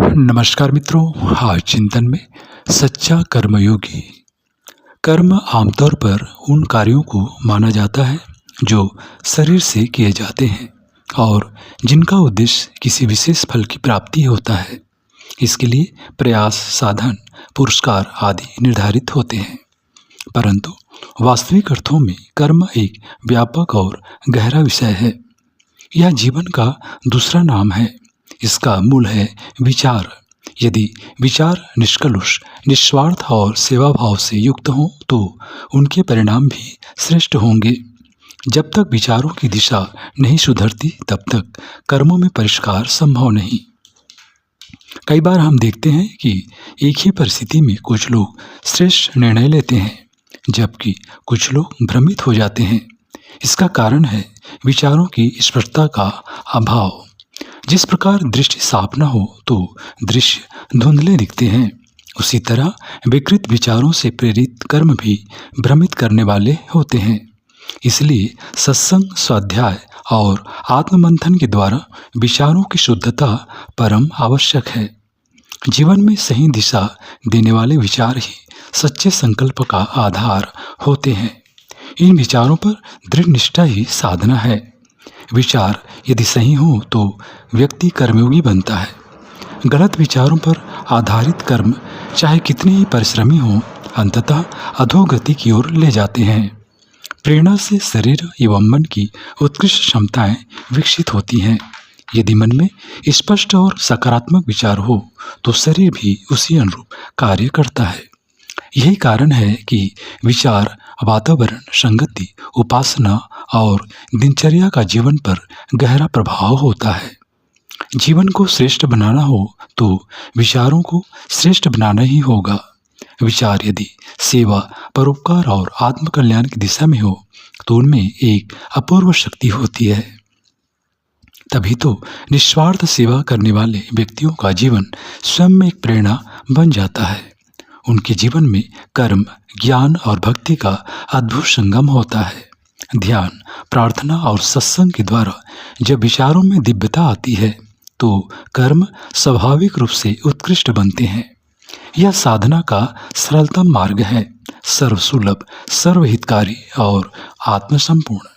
नमस्कार मित्रों, आज चिंतन में सच्चा कर्मयोगी। कर्म आमतौर पर उन कार्यों को माना जाता है जो शरीर से किए जाते हैं और जिनका उद्देश्य किसी विशेष फल की प्राप्ति होता है। इसके लिए प्रयास, साधन, पुरस्कार आदि निर्धारित होते हैं। परंतु वास्तविक अर्थों में कर्म एक व्यापक और गहरा विषय है। यह जीवन का दूसरा नाम है। इसका मूल है विचार। यदि विचार निष्कलुष, निस्वार्थ और सेवा भाव से युक्त हों तो उनके परिणाम भी श्रेष्ठ होंगे। जब तक विचारों की दिशा नहीं सुधरती तब तक कर्मों में परिष्कार संभव नहीं। कई बार हम देखते हैं कि एक ही परिस्थिति में कुछ लोग श्रेष्ठ निर्णय लेते हैं जबकि कुछ लोग भ्रमित हो जाते हैं। इसका कारण है विचारों की स्पष्टता का अभाव। जिस प्रकार दृष्टि साफ न हो तो दृश्य धुंधले दिखते हैं, उसी तरह विकृत विचारों से प्रेरित कर्म भी भ्रमित करने वाले होते हैं। इसलिए सत्संग, स्वाध्याय और आत्ममंथन के द्वारा विचारों की शुद्धता परम आवश्यक है। जीवन में सही दिशा देने वाले विचार ही सच्चे संकल्प का आधार होते हैं। इन विचारों पर दृढ़ निष्ठा ही साधना है। विचार यदि सही हो तो व्यक्ति कर्मयोगी बनता है। गलत विचारों पर आधारित कर्म चाहे कितने ही परिश्रमी हों, अंततः अधोगति की ओर ले जाते हैं। प्रेरणा से शरीर एवं मन की उत्कृष्ट क्षमताएं विकसित होती हैं। यदि मन में स्पष्ट और सकारात्मक विचार हो तो शरीर भी उसी अनुरूप कार्य करता है। यही कारण है कि विचार, वातावरण, संगति, उपासना और दिनचर्या का जीवन पर गहरा प्रभाव होता है। जीवन को श्रेष्ठ बनाना हो तो विचारों को श्रेष्ठ बनाना ही होगा। विचार यदि सेवा, परोपकार और आत्मकल्याण की दिशा में हो तो उनमें एक अपूर्व शक्ति होती है। तभी तो निस्वार्थ सेवा करने वाले व्यक्तियों का जीवन स्वयं में एक प्रेरणा बन जाता है। उनके जीवन में कर्म, ज्ञान और भक्ति का अद्भुत संगम होता है। ध्यान, प्रार्थना और सत्संग के द्वारा जब विचारों में दिव्यता आती है तो कर्म स्वाभाविक रूप से उत्कृष्ट बनते हैं। यह साधना का सरलतम मार्ग है, सर्वसुलभ, सर्वहितकारी और आत्मसंपूर्ण।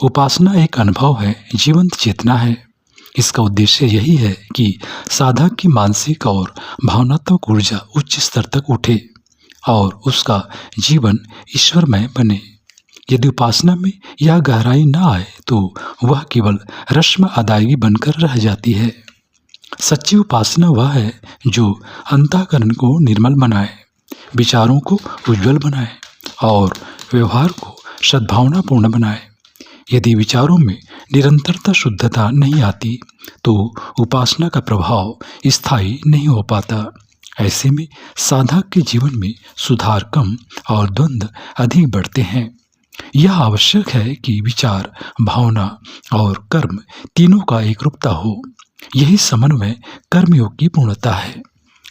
उपासना एक अनुभव है, जीवंत चेतना है। इसका उद्देश्य यही है कि साधक की मानसिक और भावनात्मक ऊर्जा उच्च स्तर तक उठे और उसका जीवन ईश्वरमय बने। यदि उपासना में यह गहराई न आए तो वह केवल रस्म अदायगी बनकर रह जाती है। सच्ची उपासना वह है जो अंतःकरण को निर्मल बनाए, विचारों को उज्जवल बनाए और व्यवहार को सद्भावनापूर्ण बनाए। यदि विचारों में निरंतरता, शुद्धता नहीं आती तो उपासना का प्रभाव स्थायी नहीं हो पाता। ऐसे में साधक के जीवन में सुधार कम और द्वंद्व अधिक बढ़ते हैं। यह आवश्यक है कि विचार, भावना और कर्म तीनों का एक रूपता हो। यही समन्वय कर्मयोग की पूर्णता है।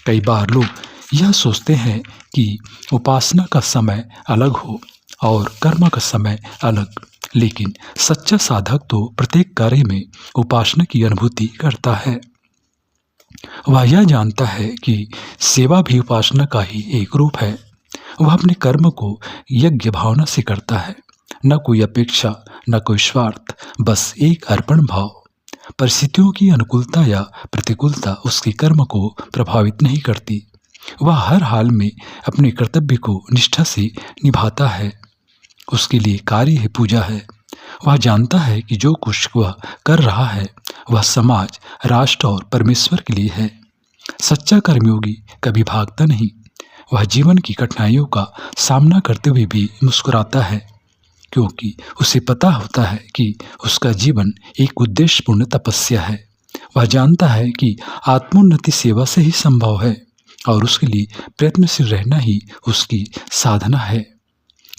कई बार लोग यह सोचते हैं कि उपासना का समय अलग हो और कर्म का समय अलग, लेकिन सच्चा साधक तो प्रत्येक कार्य में उपासना की अनुभूति करता है। वह यह जानता है कि सेवा भी उपासना का ही एक रूप है। वह अपने कर्म को यज्ञ भावना से करता है, न कोई अपेक्षा, न कोई स्वार्थ, बस एक अर्पण भाव। परिस्थितियों की अनुकूलता या प्रतिकूलता उसके कर्म को प्रभावित नहीं करती। वह हर हाल में अपने कर्तव्य को निष्ठा से निभाता है। उसके लिए कार्य ही पूजा है। वह जानता है कि जो कुछ वह कर रहा है वह समाज, राष्ट्र और परमेश्वर के लिए है। सच्चा कर्मयोगी कभी भागता नहीं। वह जीवन की कठिनाइयों का सामना करते हुए भी मुस्कुराता है, क्योंकि उसे पता होता है कि उसका जीवन एक उद्देश्यपूर्ण तपस्या है। वह जानता है कि आत्मोन्नति सेवा से ही संभव है और उसके लिए प्रयत्नशील रहना ही उसकी साधना है।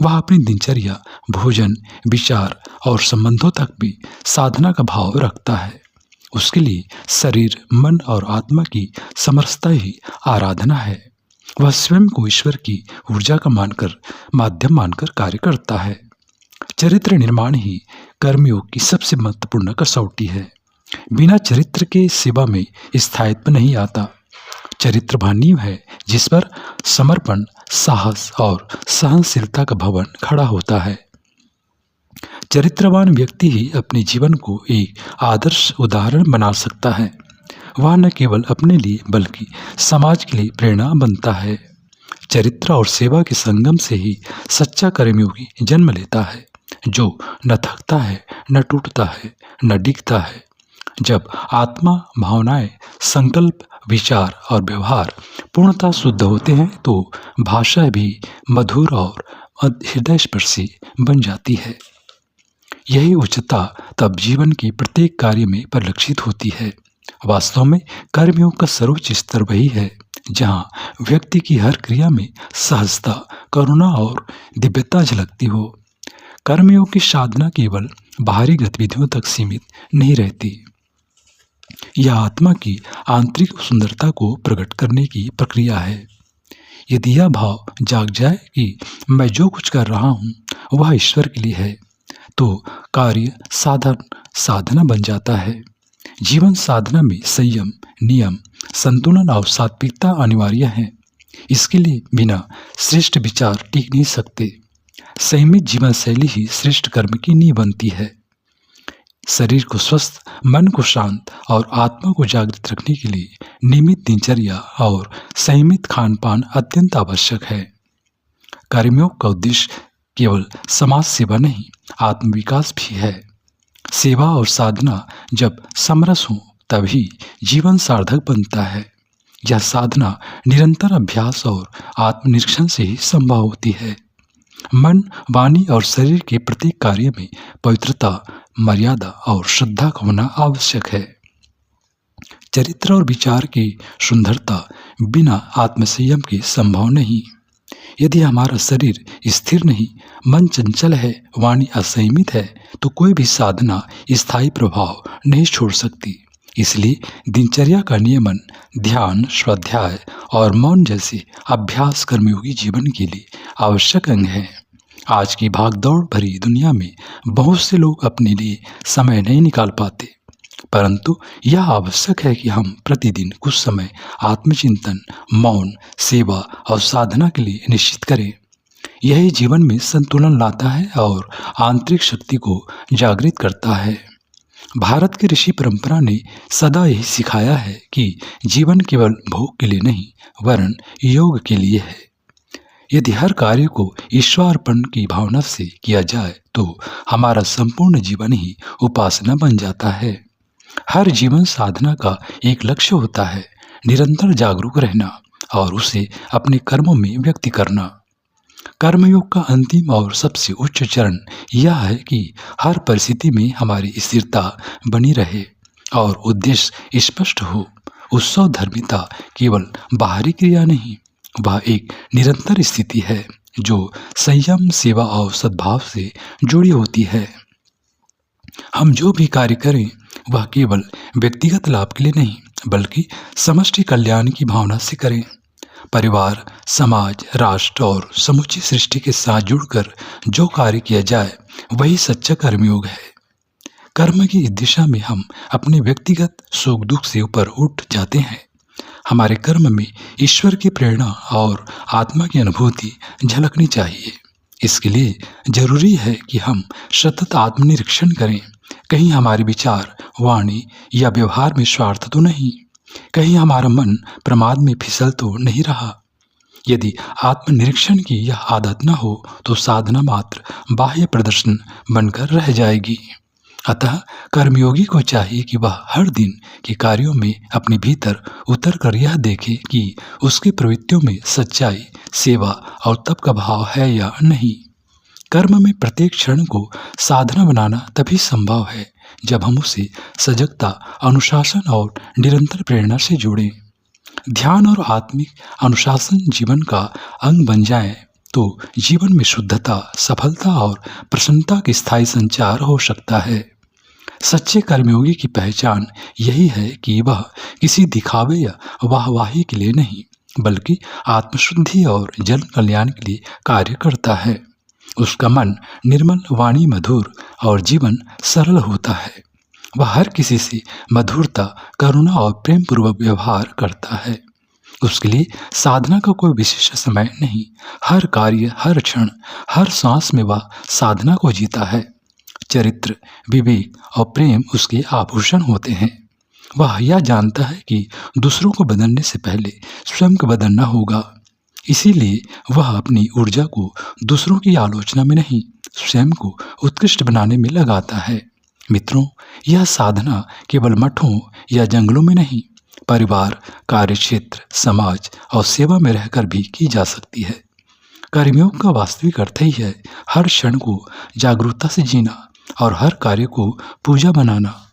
वह अपनी दिनचर्या, भोजन, विचार और संबंधों तक भी साधना का भाव रखता है। उसके लिए शरीर, मन और आत्मा की समरसता ही आराधना है। वह स्वयं को ईश्वर की ऊर्जा का माध्यम मानकर कार्य करता है। चरित्र निर्माण ही कर्मयोग की सबसे महत्वपूर्ण कसौटी है। बिना चरित्र के सेवा में स्थायित्व नहीं आता। चरित्र वह नींव है जिस पर समर्पण, साहस और सहनशीलता का भवन खड़ा होता है। चरित्रवान व्यक्ति ही अपने जीवन को एक आदर्श उदाहरण बना सकता है। वह न केवल अपने लिए बल्कि समाज के लिए प्रेरणा बनता है। चरित्र और सेवा के संगम से ही सच्चा कर्मयोगी जन्म लेता है, जो न थकता है, न टूटता है, न डिगता है। जब आत्मा, भावनाएं, संकल्प, विचार और व्यवहार पूर्णतः शुद्ध होते हैं तो भाषा भी मधुर और हृदयस्पर्शी बन जाती है। यही उच्चता तब जीवन के प्रत्येक कार्य में परिलक्षित होती है। वास्तव में कर्मयोग का सर्वोच्च स्तर वही है जहाँ व्यक्ति की हर क्रिया में सहजता, करुणा और दिव्यता झलकती हो। कर्मयोग की साधना केवल बाहरी गतिविधियों तक सीमित नहीं रहती। यह आत्मा की आंतरिक सुंदरता को प्रकट करने की प्रक्रिया है। यदि यह भाव जाग जाए कि मैं जो कुछ कर रहा हूँ वह ईश्वर के लिए है, तो कार्य साधना बन जाता है। जीवन साधना में संयम, नियम, संतुलन और सात्विकता अनिवार्य है। इसके लिए बिना श्रेष्ठ विचार टिक नहीं सकते। संयमित जीवन शैली ही श्रेष्ठ कर्म की नींव बनती है। शरीर को स्वस्थ, मन को शांत और आत्मा को जागृत रखने के लिए नियमित दिनचर्या और संयमित खान पान अत्यंत आवश्यक है। कर्मयोग का उद्देश्य केवल समाज सेवा नहीं, आत्मविकास भी है। सेवा और साधना जब समरस हो तभी जीवन सार्थक बनता है। यह साधना निरंतर अभ्यास और आत्मनिरीक्षण से ही संभव होती है। मन, वाणी और शरीर के प्रत्येक कार्य में पवित्रता, मर्यादा और श्रद्धा का होना आवश्यक है। चरित्र और विचार की सुंदरता बिना आत्मसंयम के संभव नहीं। यदि हमारा शरीर स्थिर नहीं, मन चंचल है, वाणी असंयमित है, तो कोई भी साधना स्थायी प्रभाव नहीं छोड़ सकती। इसलिए दिनचर्या का नियमन, ध्यान, स्वाध्याय और मौन जैसे अभ्यास कर्मयोगी जीवन के लिए आवश्यक अंग है। आज की भागदौड़ भरी दुनिया में बहुत से लोग अपने लिए समय नहीं निकाल पाते, परंतु यह आवश्यक है कि हम प्रतिदिन कुछ समय आत्मचिंतन, मौन, सेवा और साधना के लिए निश्चित करें। यही जीवन में संतुलन लाता है और आंतरिक शक्ति को जागृत करता है। भारत की ऋषि परंपरा ने सदा यही सिखाया है कि जीवन केवल भोग के लिए नहीं, वरन योग के लिए है। यदि हर कार्य को ईश्वरार्पण की भावना से किया जाए तो हमारा संपूर्ण जीवन ही उपासना बन जाता है। हर जीवन साधना का एक लक्ष्य होता है, निरंतर जागरूक रहना और उसे अपने कर्मों में व्यक्त करना। कर्मयोग का अंतिम और सबसे उच्च चरण यह है कि हर परिस्थिति में हमारी स्थिरता बनी रहे और उद्देश्य स्पष्ट हो। उत्सव धर्मिता केवल बाहरी क्रिया नहीं, वह एक निरंतर स्थिति है जो संयम, सेवा और सद्भाव से जुड़ी होती है। हम जो भी कार्य करें वह केवल व्यक्तिगत लाभ के लिए नहीं, बल्कि समष्टि कल्याण की भावना से करें। परिवार, समाज, राष्ट्र और समूची सृष्टि के साथ जुड़कर जो कार्य किया जाए वही सच्चा कर्मयोग है। कर्म की इस दिशा में हम अपने व्यक्तिगत सुख दुख से ऊपर उठ जाते हैं। हमारे कर्म में ईश्वर की प्रेरणा और आत्मा की अनुभूति झलकनी चाहिए। इसके लिए जरूरी है कि हम सतत आत्मनिरीक्षण करें। कहीं हमारे विचार, वाणी या व्यवहार में स्वार्थ तो नहीं, कहीं हमारा मन प्रमाद में फिसल तो नहीं रहा। यदि आत्मनिरीक्षण की यह आदत न हो तो साधना मात्र बाह्य प्रदर्शन बनकर रह जाएगी। अतः कर्मयोगी को चाहिए कि वह हर दिन के कार्यों में अपने भीतर उतर कर यह देखे कि उसकी प्रवृत्तियों में सच्चाई, सेवा और तप का भाव है या नहीं। कर्म में प्रत्येक क्षण को साधना बनाना तभी संभव है जब हम उसे सजगता, अनुशासन और निरंतर प्रेरणा से जोड़ें। ध्यान और आत्मिक अनुशासन जीवन का अंग बन जाए तो जीवन में शुद्धता, सफलता और प्रसन्नता का स्थायी संचार हो सकता है। सच्चे कर्मयोगी की पहचान यही है कि वह किसी दिखावे या वाहवाही के लिए नहीं, बल्कि आत्मशुद्धि और जन कल्याण के लिए कार्य करता है। उसका मन निर्मल, वाणी मधुर और जीवन सरल होता है। वह हर किसी से मधुरता, करुणा और प्रेम पूर्वक व्यवहार करता है। उसके लिए साधना का कोई विशेष समय नहीं। हर कार्य, हर क्षण, हर सांस में वह साधना को जीता है। चरित्र, विवेक और प्रेम उसके आभूषण होते हैं। वह यह जानता है कि दूसरों को बदलने से पहले स्वयं को बदलना होगा। इसीलिए वह अपनी ऊर्जा को दूसरों की आलोचना में नहीं, स्वयं को उत्कृष्ट बनाने में लगाता है। मित्रों, यह साधना केवल मठों या जंगलों में नहीं, परिवार, कार्यक्षेत्र, समाज और सेवा में रहकर भी की जा सकती है। कर्मयोग का वास्तविक अर्थ ही है हर क्षण को जागरूकता से जीना और हर कार्य को पूजा बनाना।